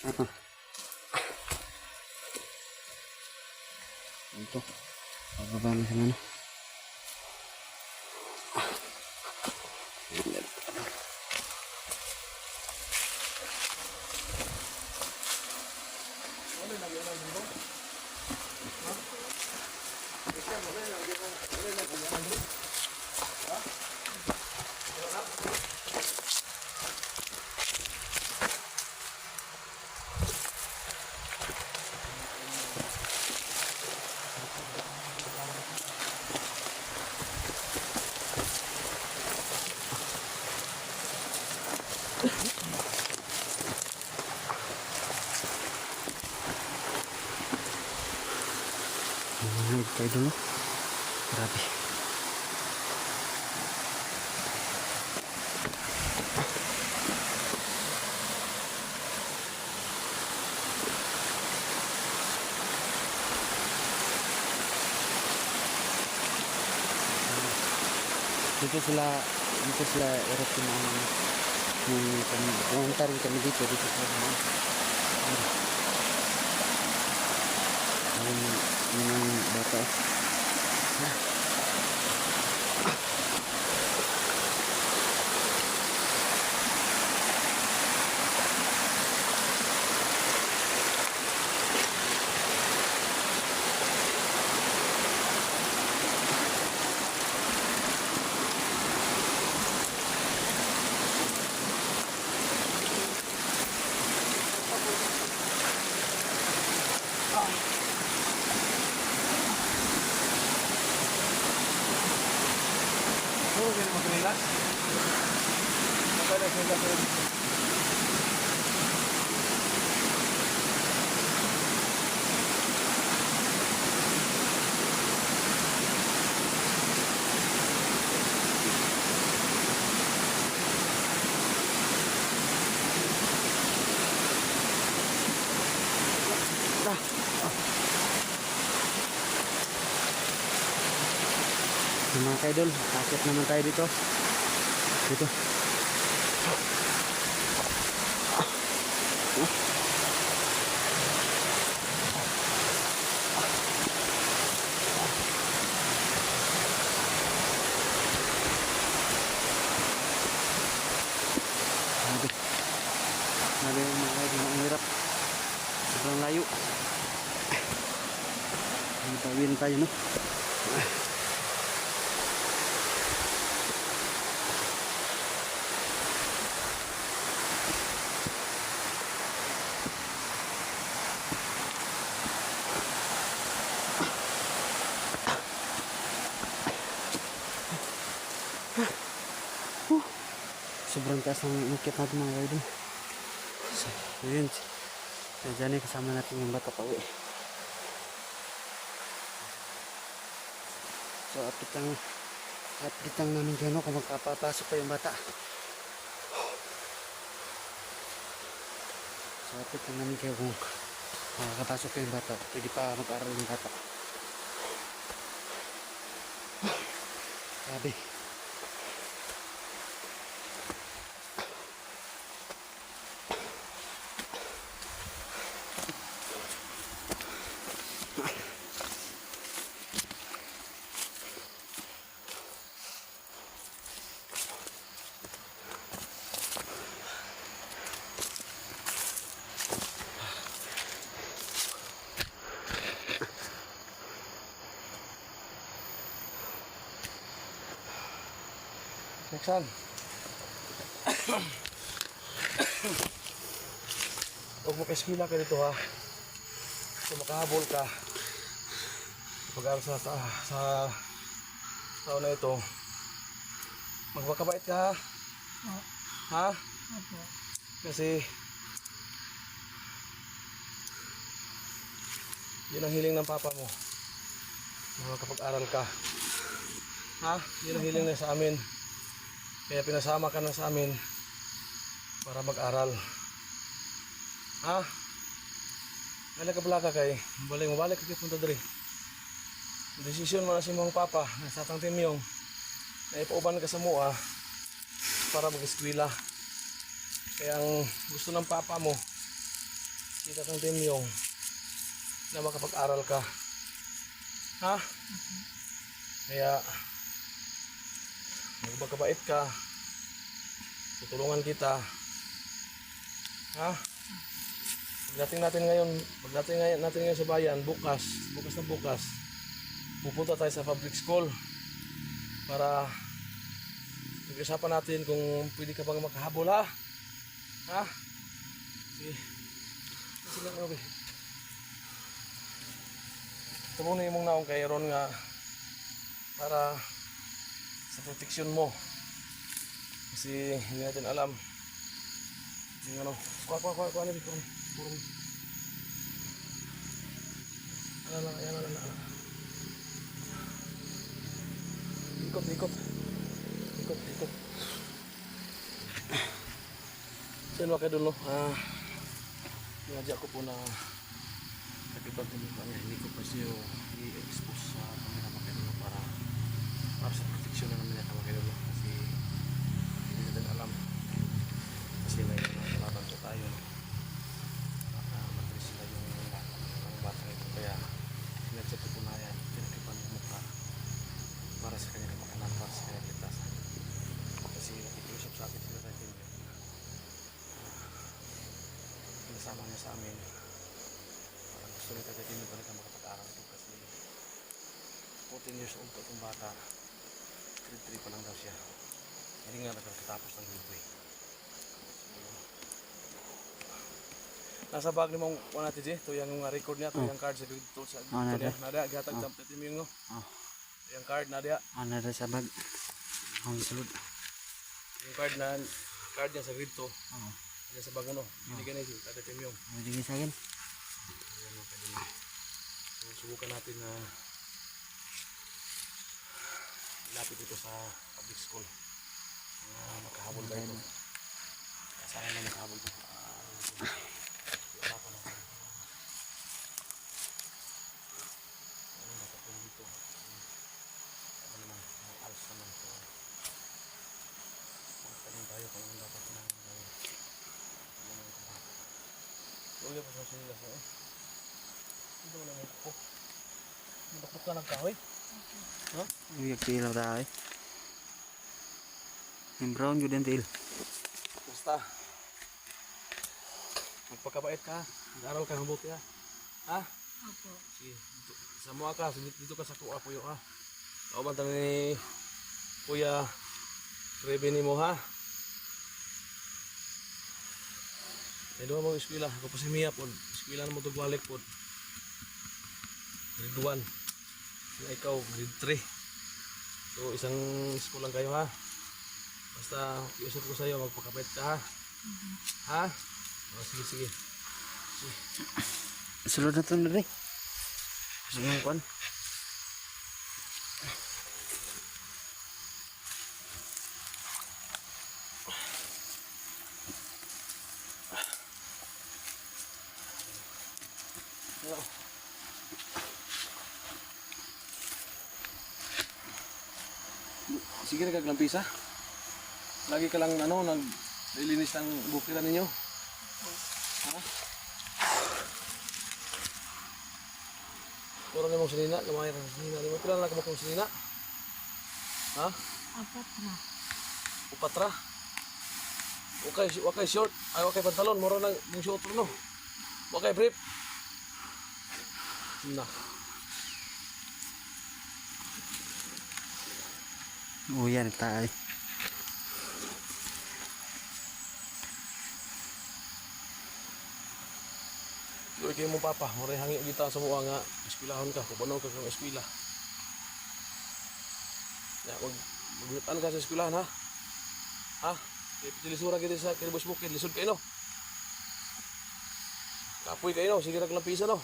Ito. Pababa na sa ano. Kayo dulu. Grabe. Dito sila erupsi ng pumunta rin kami dito sa mga yung bata. Puro kayo mag-relax. Mag-relax nila kayo. Mga kaidol, akit naman tayo dito. Dito. Nabi yung mga kaidol, ang hirap. Sobrang layo. Tawin tayo, no? Sobrang taas ng ukit natin mga kaidol. So yun, dyan kasama natin yung bata pa uwi. So update lang namin dyan kung magkapapasok pa yung bata. So update lang namin kayo kung makakapasok pa yung bata, pwede pa mag-aral yung bata. Sabi Nexan. Huwag mo kaeskila ka dito ha. Kung makahabol ka pag-aral sa taon na ito, magpakabait ka ha? Ha? Kasi yun ang hiling ng papa mo, makakapag-aral ka ha? Yun ang hiling na sa amin, kaya pinasama ka na sa amin para mag-aral ha? Nalagabla ka kay mabalik ka kay punta diri. Desisyon mo na si mong papa na sa tang timyong na ipauban ka sa mua para mag-eskwela. Kaya ang gusto ng papa mo kita ng Timyong na makapag-aral ka. Ha? Kaya, magkabait ka, tutulungan kita. Ha? Pagdating natin ngayon sa bayan, bukas na bukas, pupunta tayo sa public school para pag-usapan natin kung pwede ka bang makahabol, ha? Ha? Sige. Sige lang, Roby. Tubunin mong naong kay Ron nga para sa proteksyon mo. Kasi hindi natin alam. Yung ano, kuha na dito. Purong. Ayan. Ikot. So yun mga kaidol, no? Pinadya ko po na nagkipag din pa niya. Hindi ko pa siya i-expose sa camera mga kaidol, no? Para sa proteksyon na naman niya mga kaidol, no? Kasi hindi natin alam. Kasi may kalaban po tayo, no? Matris sila yung bata ito. Kaya pinadya ko po na yan. Pinakipan yung mukha para sa kanyang makanan, para sa kanyang ligtasan. Kasi nakikiusap sa akin sila natin yun. Pinasama niya sa amin. Parang gusto niya tayo din balik na makapag-aral ito kasi 14 years old pa itong bata. Grade 3 pa lang daw siya. Hindi nga nagkatapos ng grade 3. Nasa bag ni mong 190 ito yung record niya, ito yung card sa grade 2 sa dito niya. Nada, gatag jump na team yung no. Yung card Nadia. Nada sa bag. Ang sulod. Yung card niya sa grade 2. Diyan sa bag no. Binigyan niya ito, team yung. Binigyan sa akin. Ayan mo pwede mo. So, subukan natin na ilapit ito sa public school. Makahabol ba ito? Sana na makahabol ito. Iusapan natin. Ano dapat po dito? Ano naman? May alas naman. So, magtanong tayo kung ano dapat na gawin. Ano naman ito ba? Uwi po sa sinilas na eh. Ito na naman ko. Magdakot ka ng kahoy? Ha? Uyak tilaw tayo. Yung brown yun din til. Basta. Magpakabait ka. Mag-aral ka ng buti ha. Ha? Opo. Sige. Sa mga ka. Dito ka sa kuha po yun ha. Kaubantan ni Kuya Rebe ni mo ha. May doon mo eskwela. Ako po si Mia po. Eskwela na mo tugwalik po. Grade 1. Na ikaw, grade 3. So, isang school lang kayo ha. Basta, iusap ko sa'yo, magpakapit ka ha. Ha? O, sige. Sulod na ito na rin. Gusto mo kuhan? Sige na kaglampisa. Lagi ka lang naglilinis ng bukiran ninyo. Ha? Puro na mong sinina, lumayan ng sinina. Lima pila na kung sinina. Ha? Apat na. Upatra. Wakay short, ay wakay pantalon, moro nang mong short no. Wakay brief. Na. Yan tayo. Doon kayo mong papa, moray hangin kita sa mga nga eskwilahon ka, kupanaw ka kang eskwila. Ya, maglutan ka sa eskwelahan ha. Ha? Pilisura kita sa Kiribos Bukid, lisod kayo no. Kapoy kayo no, sige naglampisa no.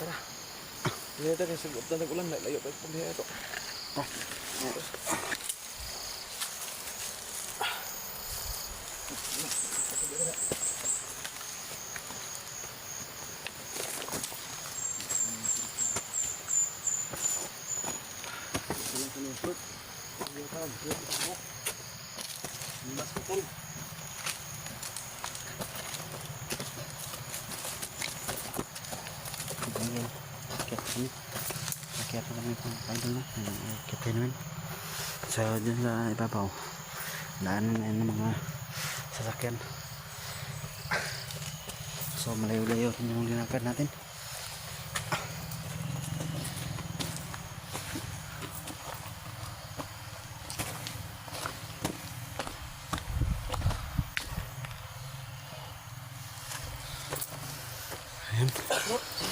Tara. Ini tadi sebut tanda ulang layo pa pun ito. Ayun, akit kami. Akit na kami pang idol na. Akit namin. So, dun sa ibabaw. Daan na ng mga sasakyan. So, malayo-layo rin yung linakad natin. Ayan.